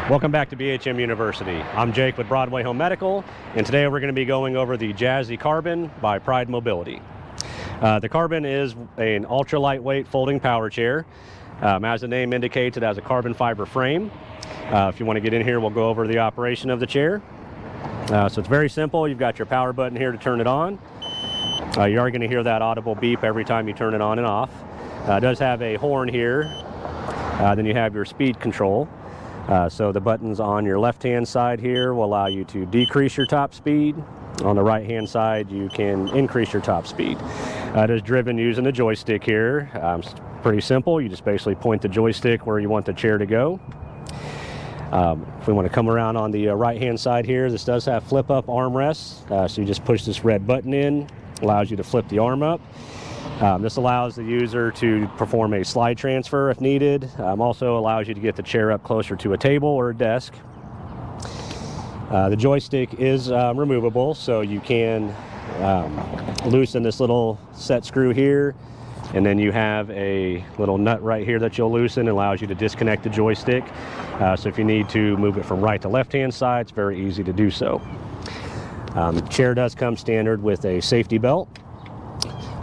Welcome back to BHM University. I'm Jake with Broadway Home Medical, and today we're going to be going over the Jazzy Carbon by Pride Mobility. The Carbon is an ultra lightweight folding power chair. As the name indicates, it has a carbon fiber frame. If you want to get in here, we'll go over the operation of the chair. So it's very simple. You've got your power button here to turn it on. You are going to hear that audible beep every time you turn it on and off. It does have a horn here. Then you have your speed control. So the buttons on your left-hand side here will allow you to decrease your top speed. On the right-hand side, you can increase your top speed. It is driven using the joystick here. It's pretty simple. You just basically point the joystick where you want the chair to go. If we want to come around on the right-hand side here, this does have flip-up armrests. So you just push this red button in, allows you to flip the arm up. This allows the user to perform a slide transfer if needed. Also allows you to get the chair up closer to a table or a desk. The joystick is removable, so you can loosen this little set screw here, and then you have a little nut right here that you'll loosen. It allows you to disconnect the joystick. So if you need to move it from right to left-hand side, it's very easy to do so. The chair does come standard with a safety belt.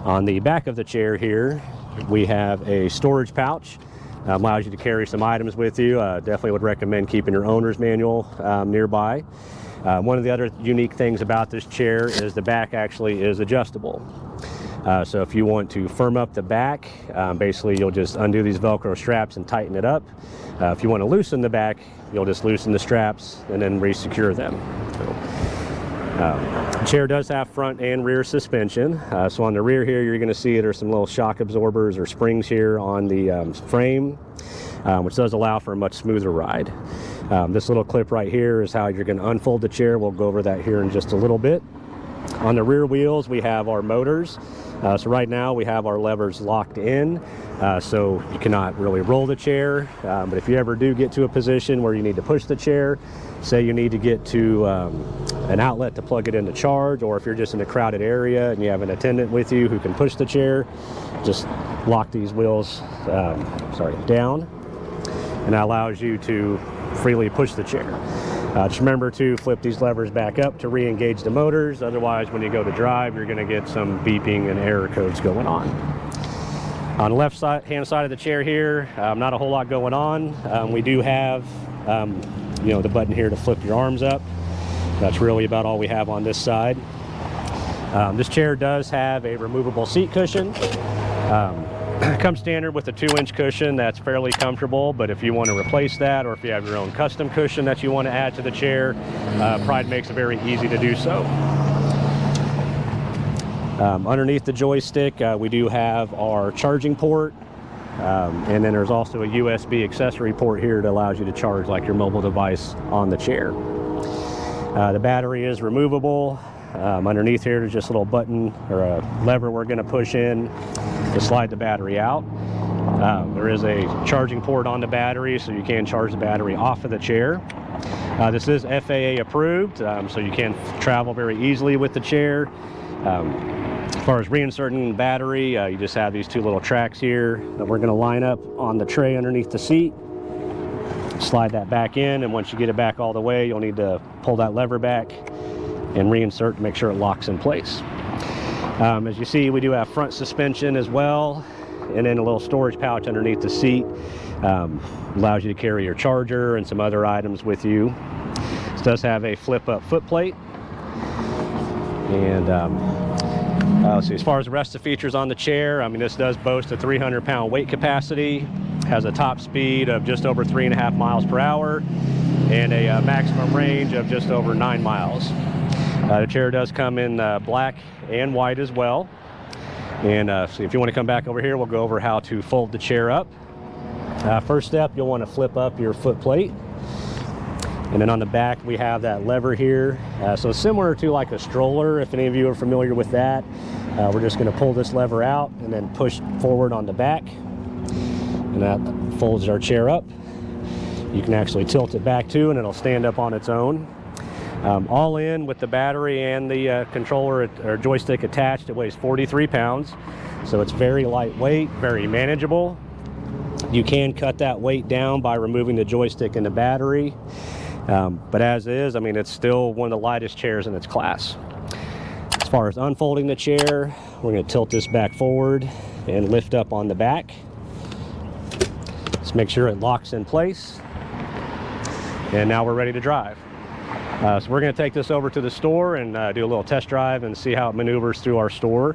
On the back of the chair here, we have a storage pouch. Allows you to carry some items with you. Definitely would recommend keeping your owner's manual nearby. One of the other unique things about this chair is the back actually is adjustable. So if you want to firm up the back, basically you'll just undo these Velcro straps and tighten it up. If you want to loosen the back, you'll just loosen the straps and then re-secure them. The chair does have front and rear suspension. So on the rear here, you're going to see there's some little shock absorbers or springs here on the frame, which does allow for a much smoother ride. This little clip right here is how you're going to unfold the chair. We'll go over that here in just a little bit. On the rear wheels, we have our motors. So right now we have our levers locked in, so you cannot really roll the chair. But if you ever do get to a position where you need to push the chair, say you need to get to an outlet to plug it in to charge, or if you're just in a crowded area and you have an attendant with you who can push the chair, just lock these wheels down, and that allows you to freely push the chair. Just remember to flip these levers back up to re-engage the motors. Otherwise, when you go to drive, you're going to get some beeping and error codes going on. On the left hand side of the chair here, not a whole lot going on. We do have the button here to flip your arms up. That's really about all we have on this side. This chair does have a removable seat cushion. It comes standard with a 2-inch cushion that's fairly comfortable, but if you want to replace that, or if you have your own custom cushion that you want to add to the chair, Pride makes it very easy to do so. Underneath the joystick, we do have our charging port, and then there's also a USB accessory port here that allows you to charge like your mobile device on the chair. The battery is removable. Underneath here, there's just a little button or a lever we're going to push in to slide the battery out. There is a charging port on the battery, so you can charge the battery off of the chair. This is FAA approved, so you can travel very easily with the chair. As far as reinserting the battery, you just have these two little tracks here that we're going to line up on the tray underneath the seat. Slide that back in, and once you get it back all the way, you'll need to pull that lever back and reinsert to make sure it locks in place. As you see, we do have front suspension as well, and then a little storage pouch underneath the seat. Allows you to carry your charger and some other items with you. This does have a flip-up foot plate. And let's see, as far as the rest of the features on the chair, this does boast a 300-pound weight capacity, has a top speed of just over 3.5 miles per hour, and a maximum range of just over 9 miles. The chair does come in black and white as well. And so if you want to come back over here, we'll go over how to fold the chair up. First step, you'll want to flip up your foot plate. And then on the back, we have that lever here. So similar to like a stroller, if any of you are familiar with that. We're just going to pull this lever out and then push forward on the back. And that folds our chair up. You can actually tilt it back too, and it'll stand up on its own. All in with the battery and the controller or joystick attached, it weighs 43 pounds. So it's very lightweight, very manageable. You can cut that weight down by removing the joystick and the battery, but as is, I mean, it's still one of the lightest chairs in its class. As far as unfolding the chair, we're going to tilt this back forward and lift up on the back. Just make sure it locks in place. And now we're ready to drive. So we're going to take this over to the store and do a little test drive and see how it maneuvers through our store.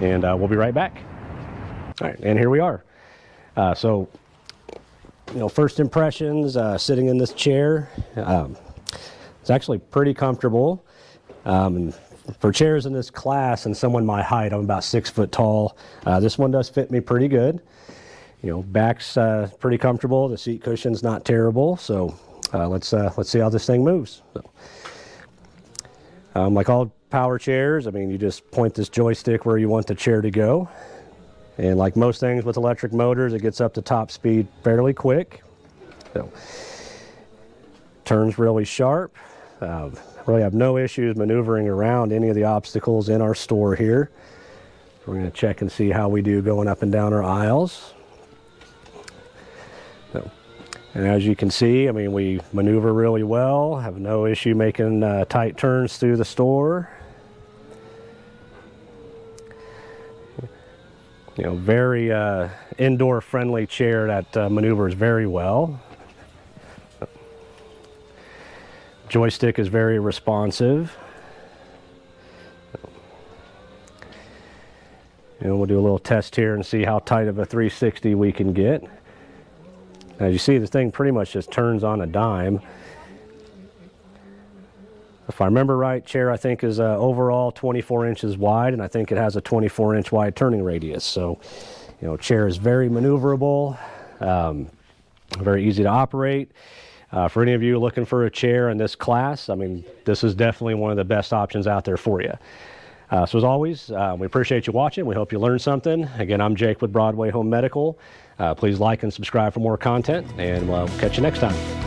And we'll be right back. All right, and here we are. So, you know, first impressions, sitting in this chair, it's actually pretty comfortable. And for chairs in this class and someone my height, I'm about 6 foot tall, this one does fit me pretty good. You know, back's pretty comfortable, the seat cushion's not terrible, so let's see how this thing moves. So, like all power chairs, I mean, you just point this joystick where you want the chair to go. And like most things with electric motors, it gets up to top speed fairly quick. So, turns really sharp. Really have no issues maneuvering around any of the obstacles in our store here. We're going to check and see how we do going up and down our aisles. So, and as you can see, I mean, we maneuver really well, have no issue making tight turns through the store. You know, very indoor friendly chair that maneuvers very well. Joystick is very responsive. And we'll do a little test here and see how tight of a 360 we can get. As you see, this thing pretty much just turns on a dime. If I remember right, chair I think is overall 24 inches wide, and I think it has a 24-inch wide turning radius. So, you know, chair is very maneuverable, very easy to operate. For any of you looking for a chair in this class, I mean, this is definitely one of the best options out there for you. So as always, we appreciate you watching. We hope you learned something. Again, I'm Jake with Broadway Home Medical. Please like and subscribe for more content, and we'll catch you next time.